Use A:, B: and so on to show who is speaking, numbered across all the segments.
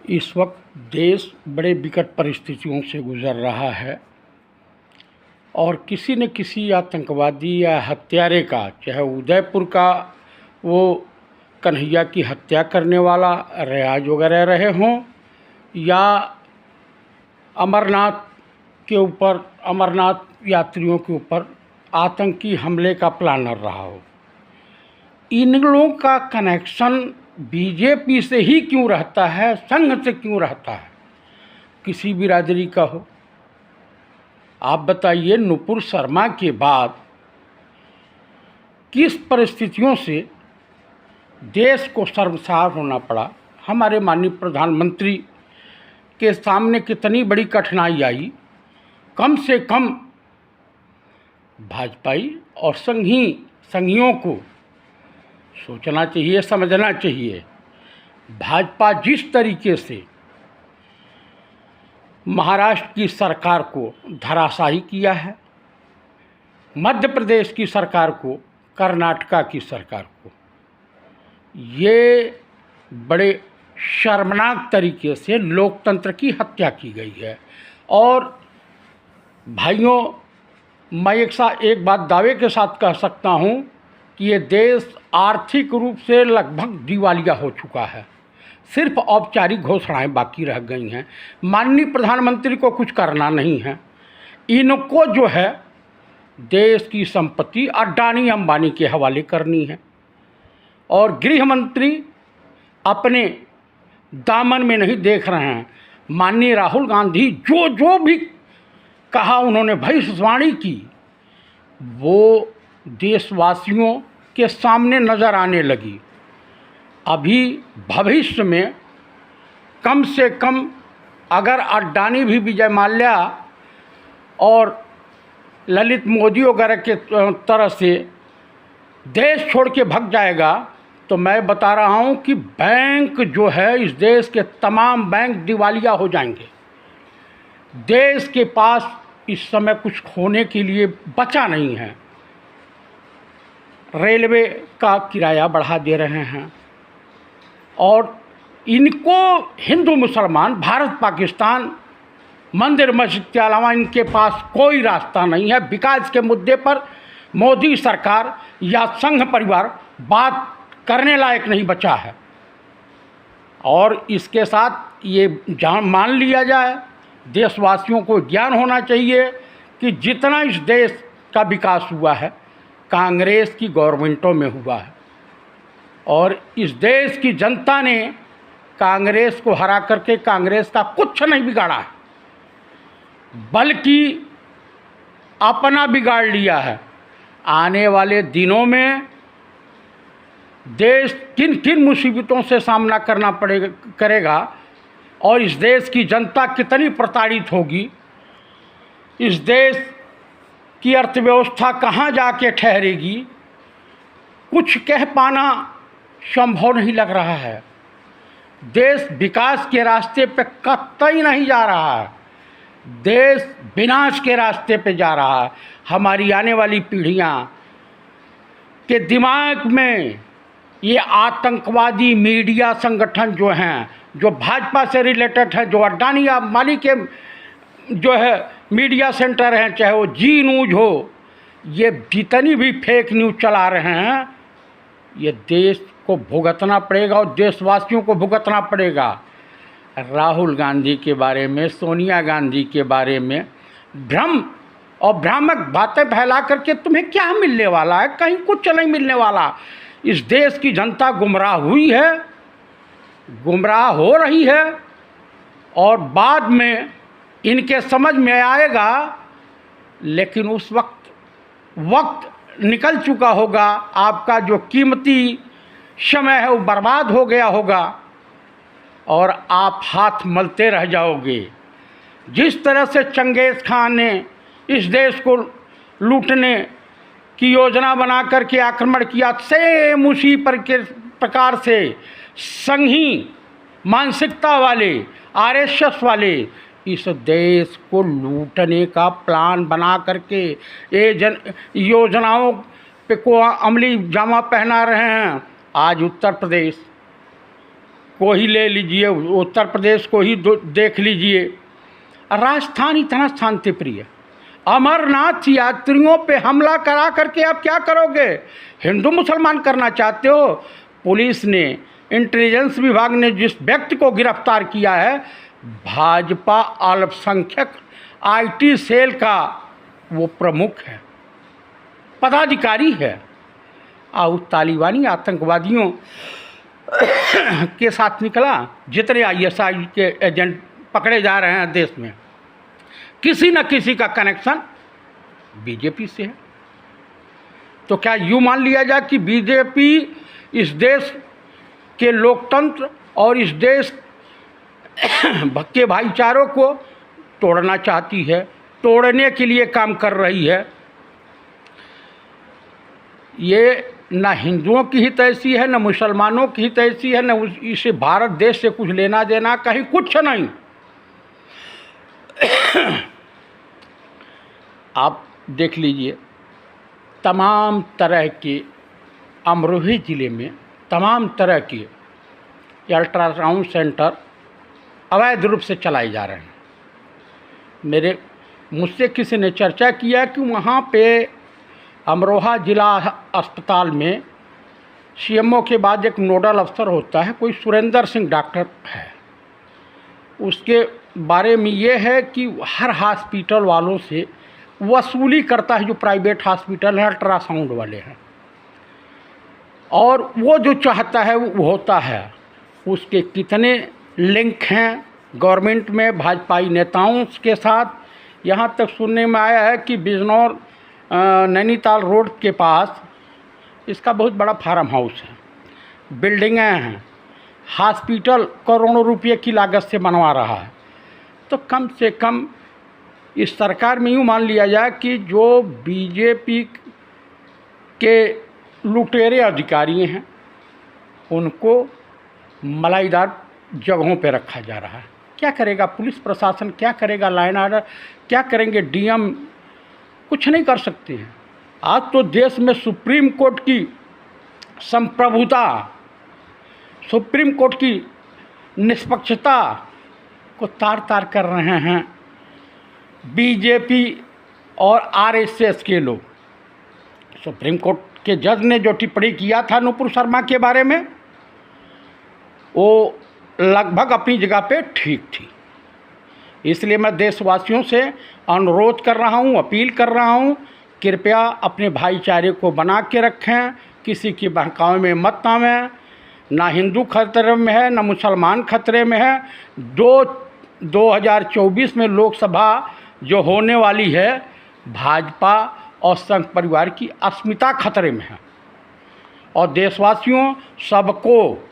A: इस वक्त देश बड़े विकट परिस्थितियों से गुज़र रहा है और किसी न किसी आतंकवादी या हत्यारे का, चाहे उदयपुर का वो कन्हैया की हत्या करने वाला रियाज वगैरह रहे हों या अमरनाथ के ऊपर, अमरनाथ यात्रियों के ऊपर आतंकी हमले का प्लानर रहा हो, इन लोगों का कनेक्शन बीजेपी से ही क्यों रहता है, संघ से क्यों रहता है? किसी बिरादरी का हो। आप बताइए, नुपुर शर्मा के बाद किस परिस्थितियों से देश को शर्मसार होना पड़ा? हमारे माननीय प्रधानमंत्री के सामने कितनी बड़ी कठिनाई आई। कम से कम भाजपाई और संघियों को सोचना चाहिए, समझना चाहिए। भाजपा जिस तरीके से महाराष्ट्र की सरकार को धराशायी किया है, मध्य प्रदेश की सरकार को, कर्नाटका की सरकार को, ये बड़े शर्मनाक तरीके से लोकतंत्र की हत्या की गई है। और भाइयों, मैं एक बात दावे के साथ कह सकता हूँ कि ये देश आर्थिक रूप से लगभग दिवालिया हो चुका है। सिर्फ औपचारिक घोषणाएं बाकी रह गई हैं। माननीय प्रधानमंत्री को कुछ करना नहीं है। इनको जो है देश की संपत्ति अडानी अंबानी के हवाले करनी है। और गृह मंत्री अपने दामन में नहीं देख रहे हैं। माननीय राहुल गांधी जो भी कहा, उन्होंने भविष्यवाणी की, वो देशवासियों के सामने नज़र आने लगी। अभी भविष्य में कम से कम अगर अडानी भी विजय माल्या और ललित मोदी वगैरह के तरह से देश छोड़ के भाग जाएगा, तो मैं बता रहा हूँ कि बैंक जो है, इस देश के तमाम बैंक दिवालिया हो जाएंगे। देश के पास इस समय कुछ खोने के लिए बचा नहीं है। रेलवे का किराया बढ़ा दे रहे हैं और इनको हिंदू मुसलमान, भारत पाकिस्तान, मंदिर मस्जिद के अलावा इनके पास कोई रास्ता नहीं है। विकास के मुद्दे पर मोदी सरकार या संघ परिवार बात करने लायक नहीं बचा है। और इसके साथ ये मान लिया जाए, देशवासियों को ज्ञान होना चाहिए कि जितना इस देश का विकास हुआ है, कांग्रेस की गवर्नमेंटों में हुआ है। और इस देश की जनता ने कांग्रेस को हरा करके कांग्रेस का कुछ नहीं बिगाड़ा है, बल्कि अपना बिगाड़ लिया है। आने वाले दिनों में देश किन किन मुसीबतों से सामना करना करेगा और इस देश की जनता कितनी प्रताड़ित होगी, इस देश की अर्थव्यवस्था कहाँ जाके ठहरेगी, कुछ कह पाना संभव नहीं लग रहा है। देश विकास के रास्ते पे कतई नहीं जा रहा है, देश विनाश के रास्ते पे जा रहा है। हमारी आने वाली पीढ़ियाँ के दिमाग में ये आतंकवादी मीडिया संगठन जो हैं, जो भाजपा से रिलेटेड हैं, जो अडानी या अंबानी के जो है मीडिया सेंटर हैं, चाहे वो जी न्यूज हो, ये जितनी भी फेक न्यूज़ चला रहे हैं, ये देश को भुगतना पड़ेगा और देशवासियों को भुगतना पड़ेगा। राहुल गांधी के बारे में, सोनिया गांधी के बारे में भ्रम और भ्रामक बातें फैला करके तुम्हें क्या मिलने वाला है? कहीं कुछ नहीं मिलने वाला। इस देश की जनता गुमराह हुई है, गुमराह हो रही है और बाद में इनके समझ में आएगा, लेकिन उस वक्त निकल चुका होगा। आपका जो कीमती समय है वो बर्बाद हो गया होगा और आप हाथ मलते रह जाओगे। जिस तरह से चंगेज़ खान ने इस देश को लूटने की योजना बना करके आक्रमण किया, सेम उसी प्रकार से संघी मानसिकता वाले, आरएसएस वाले इस देश को लूटने का प्लान बना करके ये योजनाओं पे को अमली जामा पहना रहे हैं। आज उत्तर प्रदेश को ही ले लीजिए, उत्तर प्रदेश को ही देख लीजिए। राजस्थान इतना शांतिप्रिय, अमरनाथ यात्रियों पे हमला करा करके आप क्या करोगे? हिंदू मुसलमान करना चाहते हो? पुलिस ने, इंटेलिजेंस विभाग ने जिस व्यक्ति को गिरफ्तार किया है, भाजपा अल्पसंख्यक IT सेल का वो प्रमुख है, पदाधिकारी है, और तालिबानी आतंकवादियों के साथ निकला। जितने ISI के एजेंट पकड़े जा रहे हैं देश में, किसी न किसी का कनेक्शन बीजेपी से है। तो क्या यूँ मान लिया जाए कि बीजेपी इस देश के लोकतंत्र और इस देश के भाईचारों को तोड़ना चाहती है, तोड़ने के लिए काम कर रही है? ये न हिंदुओं की हित ऐसी है, न मुसलमानों की हित ऐसी है, न इसे भारत देश से कुछ लेना देना, कहीं कुछ नहीं। आप देख लीजिए, तमाम तरह के अमरोही ज़िले में तमाम तरह के अल्ट्रासाउंड सेंटर अवैध रूप से चलाए जा रहे हैं। मुझसे किसी ने चर्चा किया कि वहाँ पे अमरोहा ज़िला अस्पताल में CMO के बाद एक नोडल अफसर होता है, कोई सुरेंद्र सिंह डॉक्टर है। उसके बारे में ये है कि हर हॉस्पिटल वालों से वसूली करता है, जो प्राइवेट हॉस्पिटल है, अल्ट्रासाउंड वाले हैं, और वो जो चाहता है वो होता है। उसके कितने लिंक हैं गवर्नमेंट में भाजपाई नेताओं के साथ। यहाँ तक सुनने में आया है कि बिजनौर नैनीताल रोड के पास इसका बहुत बड़ा फार्म हाउस है, बिल्डिंगें हैं, हॉस्पिटल करोड़ों रुपये की लागत से बनवा रहा है। तो कम से कम इस सरकार में यूँ मान लिया जाए कि जो बीजेपी के लुटेरे अधिकारी हैं उनको मलाईदार जगहों पे रखा जा रहा है। क्या करेगा पुलिस प्रशासन, क्या करेगा लाइन ऑर्डर, क्या करेंगे DM? कुछ नहीं कर सकते हैं। आज तो देश में सुप्रीम कोर्ट की संप्रभुता, सुप्रीम कोर्ट की निष्पक्षता को तार तार कर रहे हैं बीजेपी और RSS के लोग। सुप्रीम कोर्ट के जज ने जो टिप्पणी किया था नुपुर शर्मा के बारे में, वो लगभग अपनी जगह पे ठीक थी। इसलिए मैं देशवासियों से अनुरोध कर रहा हूँ, अपील कर रहा हूँ, कृपया अपने भाईचारे को बना के रखें, किसी की बहकावे में मत आवें। ना हिंदू खतरे में है, ना मुसलमान खतरे में है। 2024 में लोकसभा जो होने वाली है, भाजपा और संघ परिवार की अस्मिता खतरे में है। और देशवासियों सबको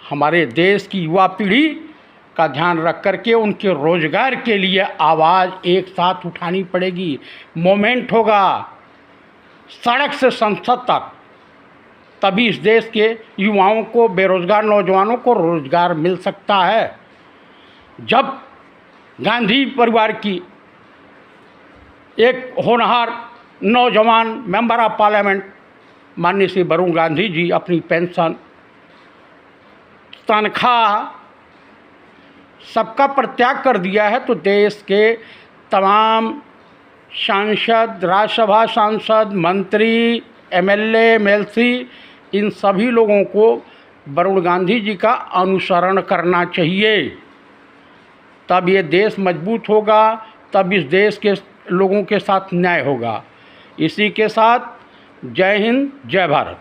A: हमारे देश की युवा पीढ़ी का ध्यान रख करके उनके रोजगार के लिए आवाज़ एक साथ उठानी पड़ेगी। मोमेंट होगा सड़क से संसद तक, तभी इस देश के युवाओं को, बेरोजगार नौजवानों को रोजगार मिल सकता है। जब गांधी परिवार की एक होनहार नौजवान मेंबर ऑफ पार्लियामेंट माननीय श्री वरुण गांधी जी अपनी पेंशन, तनख्वाह सबका परित्याग कर दिया है, तो देश के तमाम सांसद, राज्यसभा सांसद, मंत्री, MLA, MLC, इन सभी लोगों को वरुण गांधी जी का अनुसरण करना चाहिए। तब ये देश मजबूत होगा, तब इस देश के लोगों के साथ न्याय होगा। इसी के साथ जय हिंद, जय भारत।